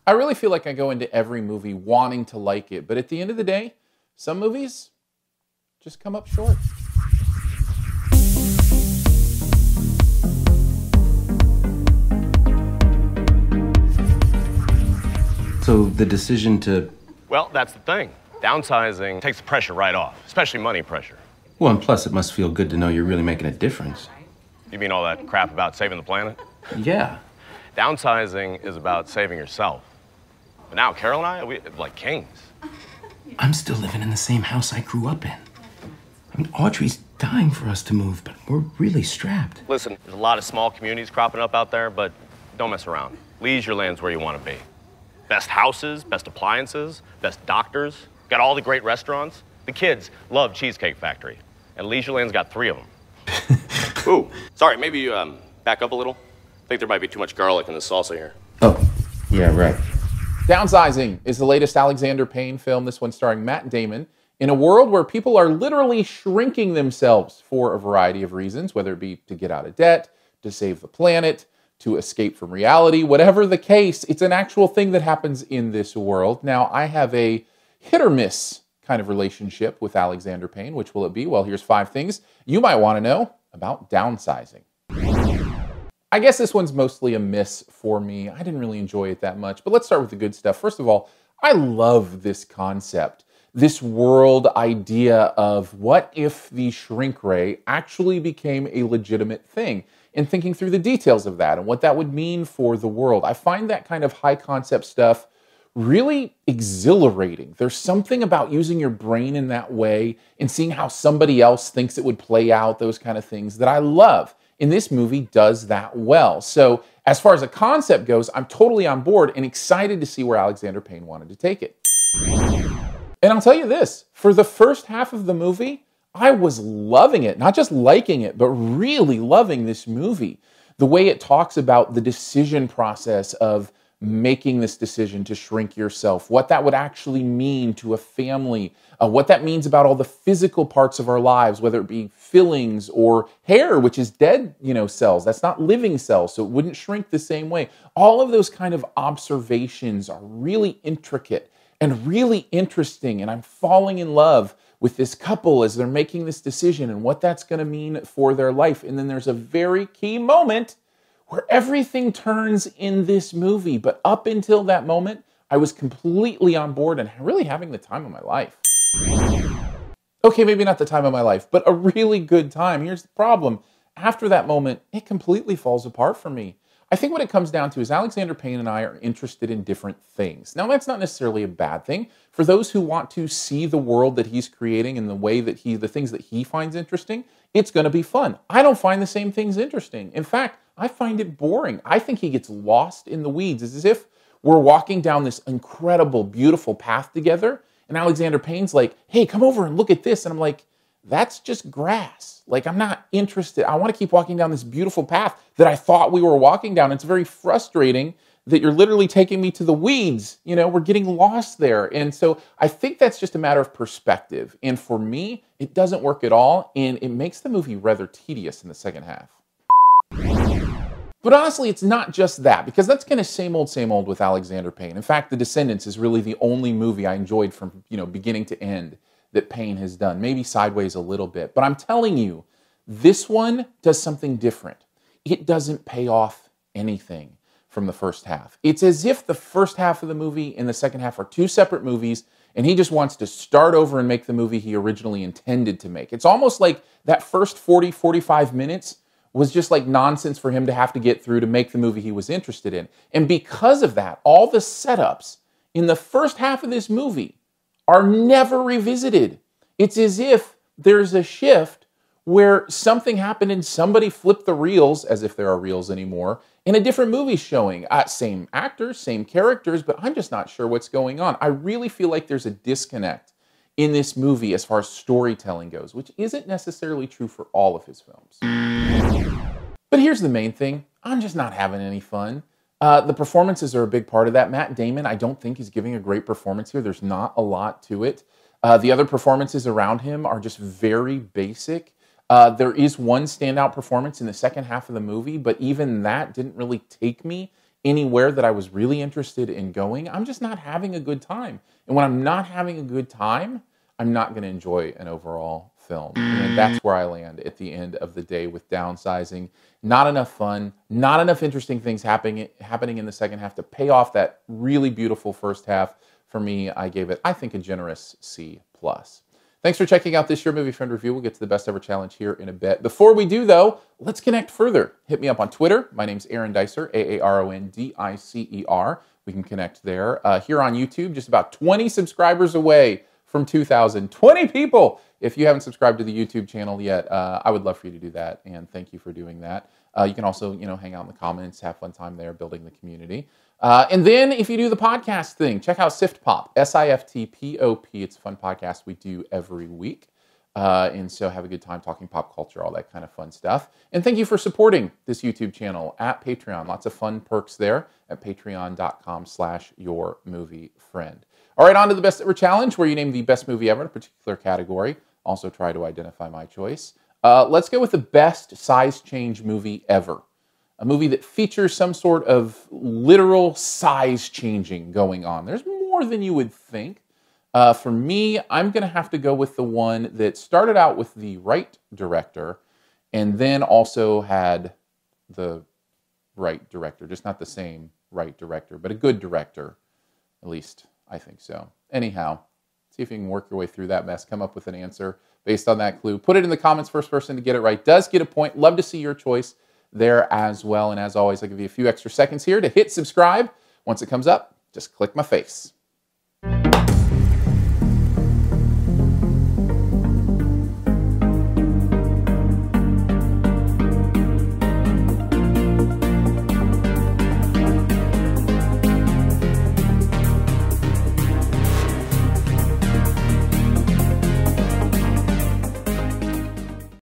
I really feel like I go into every movie wanting to like it, but at the end of the day, some movies just come up short. So the decision to... Well, that's the thing. Downsizing takes the pressure right off, especially money pressure. Well, and plus it must feel good to know you're really making a difference. You mean all that crap about saving the planet? Yeah. Downsizing is about saving yourself. But now, Carol and I, we're like kings. I'm still living in the same house I grew up in. I mean, Audrey's dying for us to move, but we're really strapped. Listen, there's a lot of small communities cropping up out there, but don't mess around. Leisureland's where you want to be. Best houses, best appliances, best doctors, got all the great restaurants. The kids love Cheesecake Factory, and Leisureland's got 3 of them. Ooh, sorry, maybe you back up a little? I think there might be too much garlic in the salsa here. Oh, yeah, right. Downsizing is the latest Alexander Payne film, this one starring Matt Damon, in a world where people are literally shrinking themselves for a variety of reasons, whether it be to get out of debt, to save the planet, to escape from reality, whatever the case, it's an actual thing that happens in this world. Now, I have a hit or miss kind of relationship with Alexander Payne. Which will it be? Well, here's 5 things you might want to know about downsizing. I guess this one's mostly a miss for me. I didn't really enjoy it that much, but let's start with the good stuff. First of all, I love this concept, this world idea of what if the shrink ray actually became a legitimate thing, and thinking through the details of that and what that would mean for the world. I find that kind of high concept stuff really exhilarating. There's something about using your brain in that way and seeing how somebody else thinks it would play out, those kind of things that I love. And this movie does that well. So as far as a concept goes, I'm totally on board and excited to see where Alexander Payne wanted to take it. And I'll tell you this, for the first half of the movie, I was loving it, not just liking it, but really loving this movie. The way it talks about the decision process of making this decision to shrink yourself, what that would actually mean to a family, what that means about all the physical parts of our lives, whether it be fillings or hair, which is dead, cells. That's not living cells, so it wouldn't shrink the same way. All of those kind of observations are really intricate and really interesting, and I'm falling in love with this couple as they're making this decision and what that's going to mean for their life. And then there's a very key moment where everything turns in this movie. But up until that moment, I was completely on board and really having the time of my life. Okay, maybe not the time of my life, but a really good time. Here's the problem. After that moment, it completely falls apart for me. I think what it comes down to is Alexander Payne and I are interested in different things. Now, that's not necessarily a bad thing. For those who want to see the world that he's creating and the way that the things that he finds interesting, it's going to be fun. I don't find the same things interesting. In fact, I find it boring. I think he gets lost in the weeds. It's as if we're walking down this incredible, beautiful path together, and Alexander Payne's like, hey, come over and look at this. And I'm like, that's just grass. Like, I'm not interested. I want to keep walking down this beautiful path that I thought we were walking down. It's very frustrating that you're literally taking me to the weeds. We're getting lost there. And so I think that's just a matter of perspective. And for me, it doesn't work at all. And it makes the movie rather tedious in the second half. But honestly, it's not just that, because that's kind of same old with Alexander Payne. In fact, The Descendants is really the only movie I enjoyed from, beginning to end that Payne has done. Maybe Sideways a little bit. But I'm telling you, this one does something different. It doesn't pay off anything from the first half. It's as if the first half of the movie and the second half are 2 separate movies, and he just wants to start over and make the movie he originally intended to make. It's almost like that first 40, 45 minutes was just like nonsense for him to have to get through to make the movie he was interested in. And because of that, all the setups in the first half of this movie are never revisited. It's as if there's a shift where something happened and somebody flipped the reels, as if there are reels anymore, in a different movie showing. Same actors, same characters, but I'm just not sure what's going on. I really feel like there's a disconnect in this movie as far as storytelling goes, which isn't necessarily true for all of his films. But here's the main thing. I'm just not having any fun. The performances are a big part of that. Matt Damon, I don't think he's giving a great performance here. There's not a lot to it. The other performances around him are just very basic. There is one standout performance in the second half of the movie, but even that didn't really take me anywhere that I was really interested in going, I'm just not having a good time. And when I'm not having a good time, I'm not going to enjoy an overall film. And that's where I land at the end of the day with Downsizing. Not enough fun, not enough interesting things happening in the second half to pay off that really beautiful first half. For me, I gave it, I think, a generous C+. Thanks for checking out this Your Movie Friend review. We'll get to the best ever challenge here in a bit. Before we do, though, let's connect further. Hit me up on Twitter. My name's Aaron Dicer, Aarondicer. We can connect there. Here on YouTube, just about 20 subscribers away from 2,000. 20 people! If you haven't subscribed to the YouTube channel yet, I would love for you to do that, and thank you for doing that. You can also, hang out in the comments, have fun time there, building the community. And then if you do the podcast thing, check out SiftPop, SiftPop. It's a fun podcast we do every week. And so have a good time talking pop culture, all that kind of fun stuff. And thank you for supporting this YouTube channel at Patreon. Lots of fun perks there at patreon.com/yourmoviefriend. All right, on to the best ever challenge, where you name the best movie ever in a particular category. Also try to identify my choice. Let's go with the best size change movie ever. A movie that features some sort of literal size changing going on. There's more than you would think. For me, I'm going to have to go with the one that started out with the right director and then also had the right director. Just not the same right director, but a good director. At least, I think so. Anyhow, see if you can work your way through that mess. Come up with an answer based on that clue. Put it in the comments. First person to get it right does get a point. Love to see your choice there as well. And as always, I'll give you a few extra seconds here to hit subscribe. Once it comes up, just click my face.